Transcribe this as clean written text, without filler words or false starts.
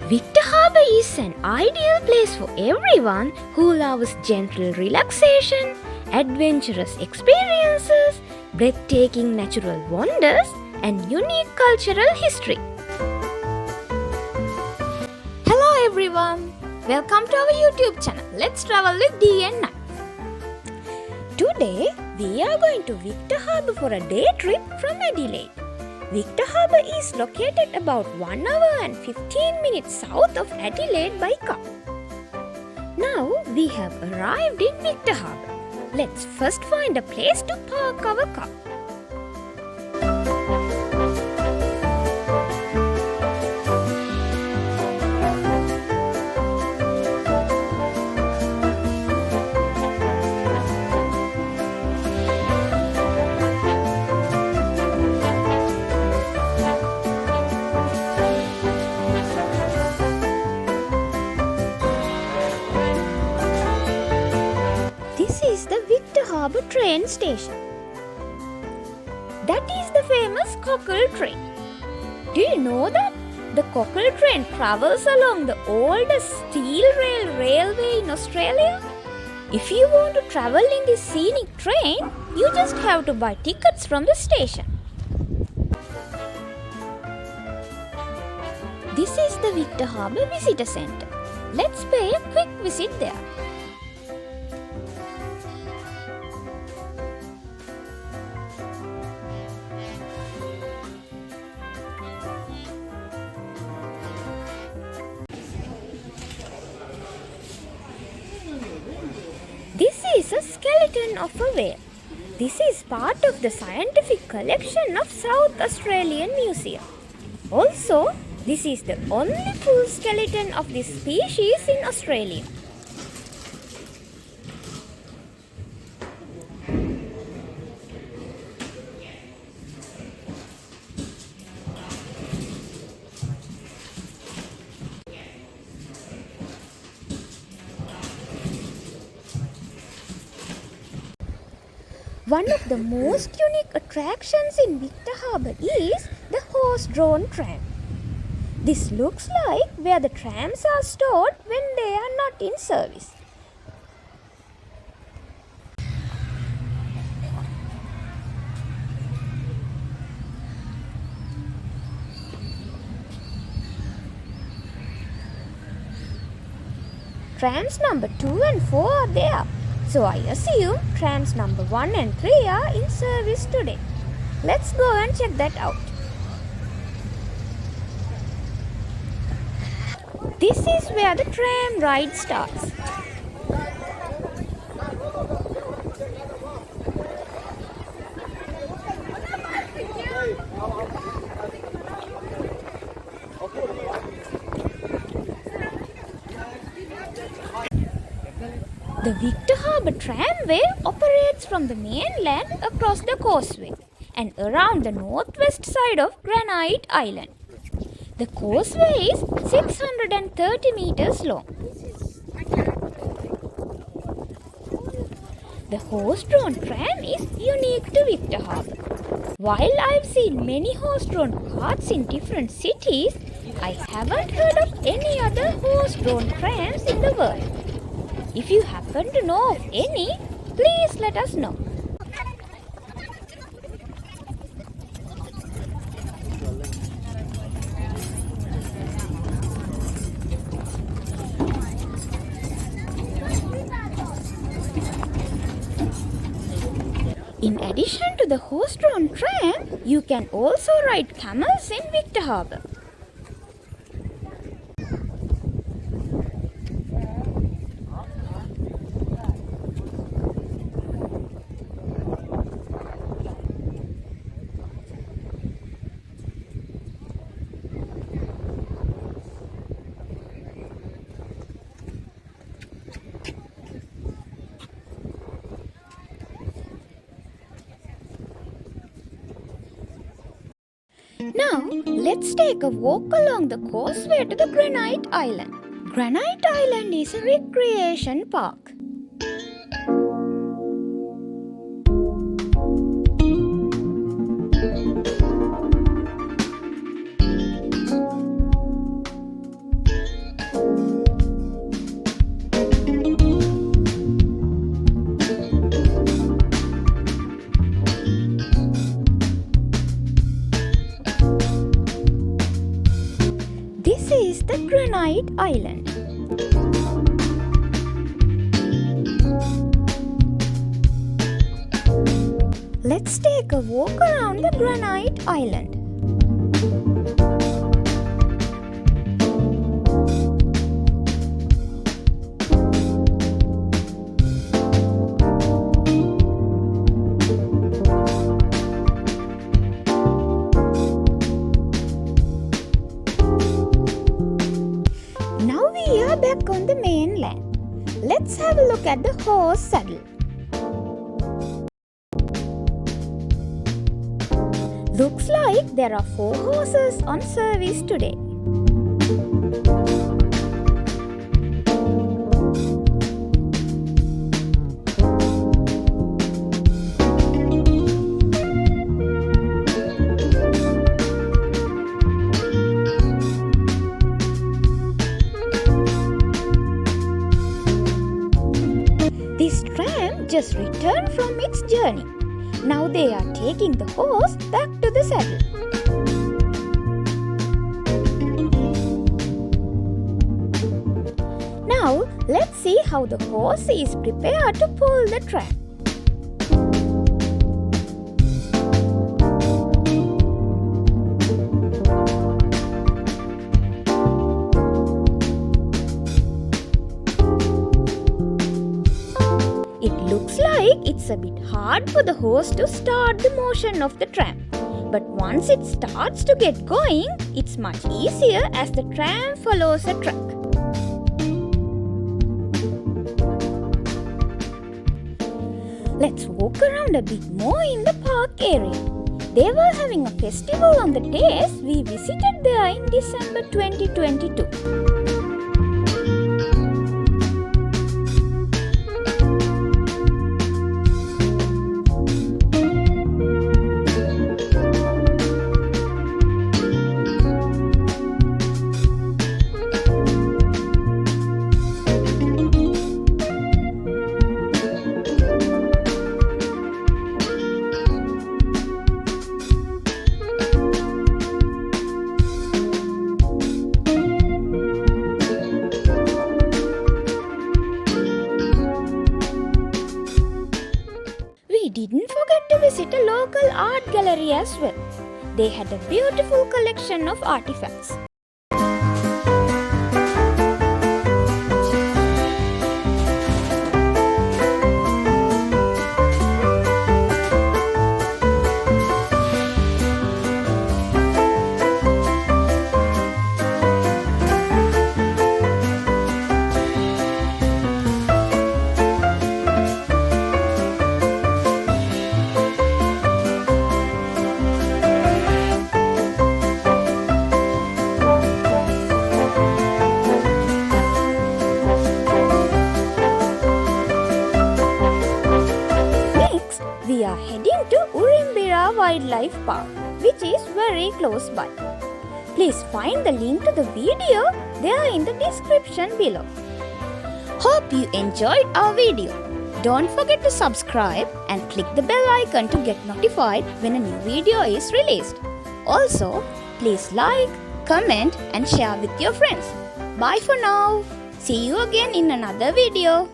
Victor Harbour is an ideal place for everyone who loves gentle relaxation, adventurous experiences, breathtaking natural wonders, and unique cultural history. Hello everyone! Welcome to our YouTube channel. Let's travel with D and Nat. Today, we are going to Victor Harbour for a day trip from Adelaide. Victor Harbour is located about 1 hour and 15 minutes south of Adelaide by car. Now we have arrived in Victor Harbour. Let's first find a place to park our car. This is the Victor Harbour train station. That is the famous Cockle train. Do you know that the Cockle train travels along the oldest steel railway in Australia? If you want to travel in this scenic train, you just have to buy tickets from the station. This is the Victor Harbour Visitor Centre. Let's pay a quick visit there. This is a skeleton of a whale. This is part of the scientific collection of South Australian Museum. Also, this is the only full skeleton of this species in Australia. One of the most unique attractions in Victor Harbour is the horse-drawn tram. This looks like where the trams are stored when they are not in service. Trams number 2 and 4 are there. So I assume trams number 1 and 3 are in service today. Let's go and check that out. This is where the tram ride starts. The Victor Harbour Tramway operates from the mainland across the causeway and around the northwest side of Granite Island. The causeway is 630 meters long. The horse-drawn tram is unique to Victor Harbour. While I've seen many horse-drawn carts in different cities, I haven't heard of any other horse-drawn trams in the world. If you happen to know of any, please let us know. In addition to the horse-drawn tram, you can also ride camels in Victor Harbour. Now, let's take a walk along the causeway to the Granite Island. Granite Island is a recreation park. Granite Island. Let's take a walk around the Granite Island. Now we are back on the mainland. Let's have a look at the horse saddle. Looks like there are 4 horses on service today. This tram just returned from its journey. Now they are taking the horse back to the saddle. Now let's see how the horse is prepared to pull the tram. It looks like it's a bit hard for the horse to start the motion of the tram. But once it starts to get going, it's much easier as the tram follows a track. Let's walk around a bit more in the park area. They were having a festival on the days we visited there in December 2022. We didn't forget to visit a local art gallery as well. They had a beautiful collection of artifacts. We are heading to Urimbira Wildlife Park, which is very close by. Please find the link to the video there in the description below. Hope you enjoyed our video. Don't forget to subscribe and click the bell icon to get notified when a new video is released. Also, please like, comment and share with your friends. Bye for now. See you again in another video.